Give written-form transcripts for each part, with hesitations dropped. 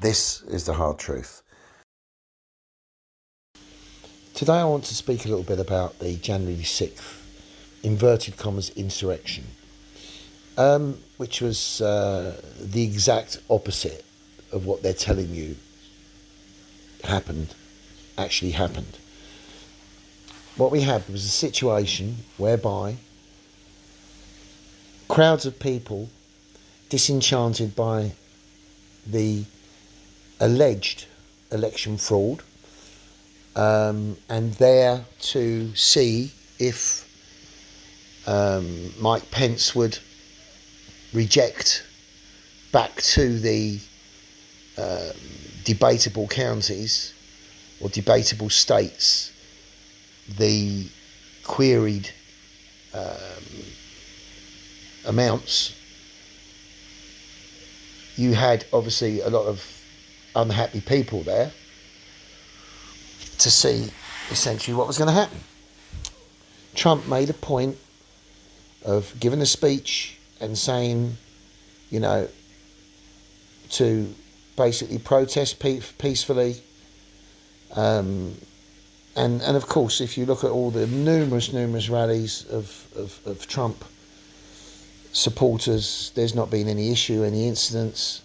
This is the hard truth. Today I want to speak a little bit about the January 6th, inverted commas, insurrection, which was the exact opposite of what they're telling you actually happened. What we had was a situation whereby crowds of people, disenchanted by the alleged election fraud, and there to see if Mike Pence would reject back to the debatable counties or debatable states the queried amounts. You had obviously a lot of unhappy people there to see essentially what was going to happen. Trump made a point of giving a speech and saying, to basically protest peacefully. And of course, if you look at all the numerous rallies of Trump supporters, there's not been any issue, any incidents.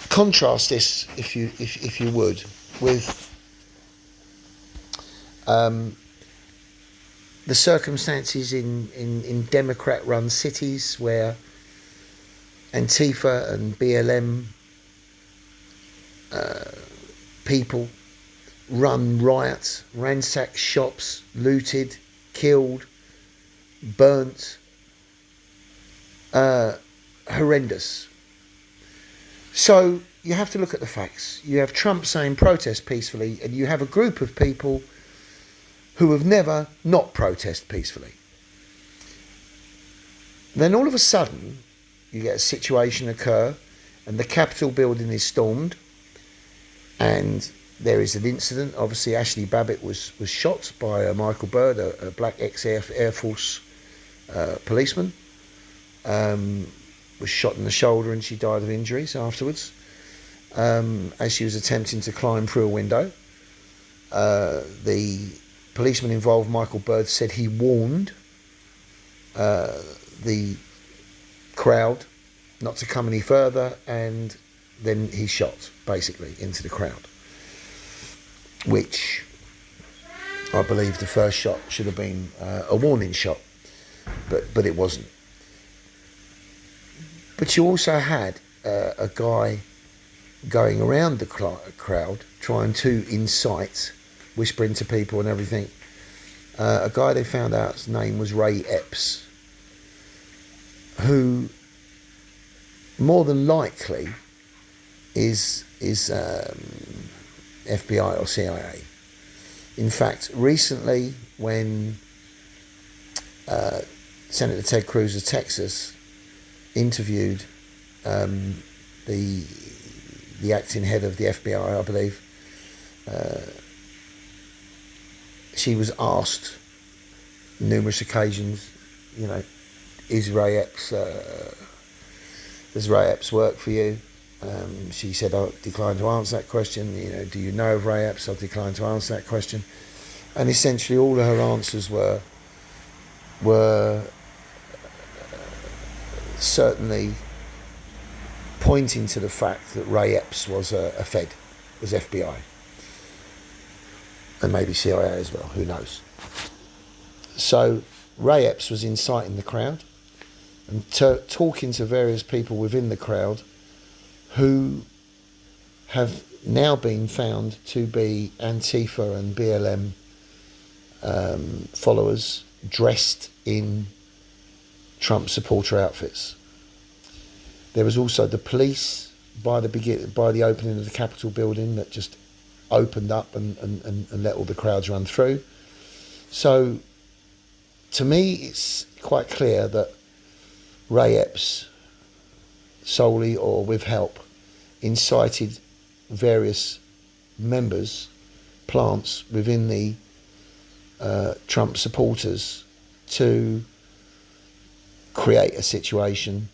Contrast this, if you would, with the circumstances in Democrat-run cities where Antifa and BLM people run riots, ransacked shops, looted, killed, burnt. Horrendous. So you have to look at the facts. You have Trump saying protest peacefully, and you have a group of people who have never not protest peacefully. Then all of a sudden, you get a situation occur, and the Capitol building is stormed, and there is an incident. Obviously, Ashley Babbitt was shot by Michael Byrd, a black ex-Air Force policeman. Was shot in the shoulder, and she died of injuries afterwards as she was attempting to climb through a window. The policeman involved, Michael Byrd, said he warned the crowd not to come any further, and then he shot basically into the crowd, which I believe the first shot should have been a warning shot, but it wasn't. But you also had a guy going around the crowd trying to incite, whispering to people and everything. A guy they found out his name was Ray Epps, who more than likely is FBI or CIA. In fact, recently when Senator Ted Cruz of Texas interviewed the acting head of the FBI, I believe, she was asked numerous occasions, is Ray Epps, does Ray Epps work for you? She said, I declined to answer that question. Do you know of Ray Epps? I declined to answer that question. And essentially all of her answers were certainly pointing to the fact that Ray Epps was a Fed, was FBI, and maybe CIA as well, who knows. So Ray Epps was inciting the crowd and talking to various people within the crowd who have now been found to be Antifa and BLM followers dressed in Trump supporter outfits. There was also the police by the opening of the Capitol building that just opened up and let all the crowds run through. So to me, it's quite clear that Ray Epps, solely or with help, incited various plants within the Trump supporters to create a situation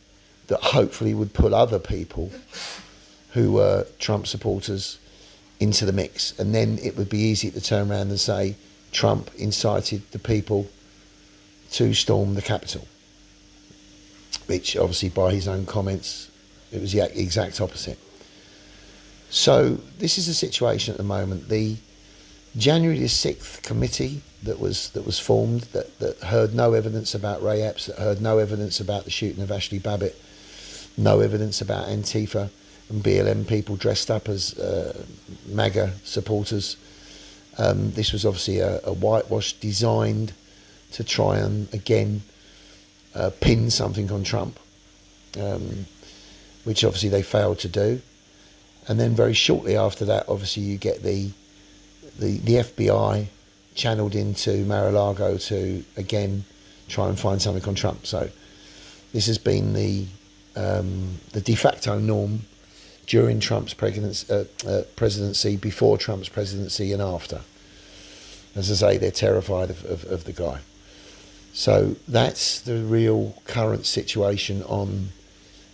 that hopefully would put other people who were Trump supporters into the mix. And then it would be easy to turn around and say Trump incited the people to storm the Capitol, which obviously by his own comments, it was the exact opposite. So this is the situation at the moment. The January the 6th committee that was formed, that heard no evidence about Ray Epps, that heard no evidence about the shooting of Ashley Babbitt, no evidence about Antifa and BLM people dressed up as MAGA supporters. This was obviously a whitewash designed to try and, again, pin something on Trump, which obviously they failed to do. And then very shortly after that, obviously, you get the FBI channeled into Mar-a-Lago to, again, try and find something on Trump. So this has been the de facto norm during Trump's presidency, before Trump's presidency, and after. As I say, they're terrified of the guy. So that's the real current situation on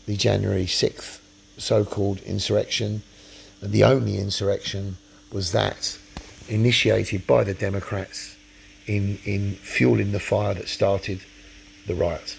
the January 6th so-called insurrection. And the only insurrection was that initiated by the Democrats in fueling the fire that started the riot.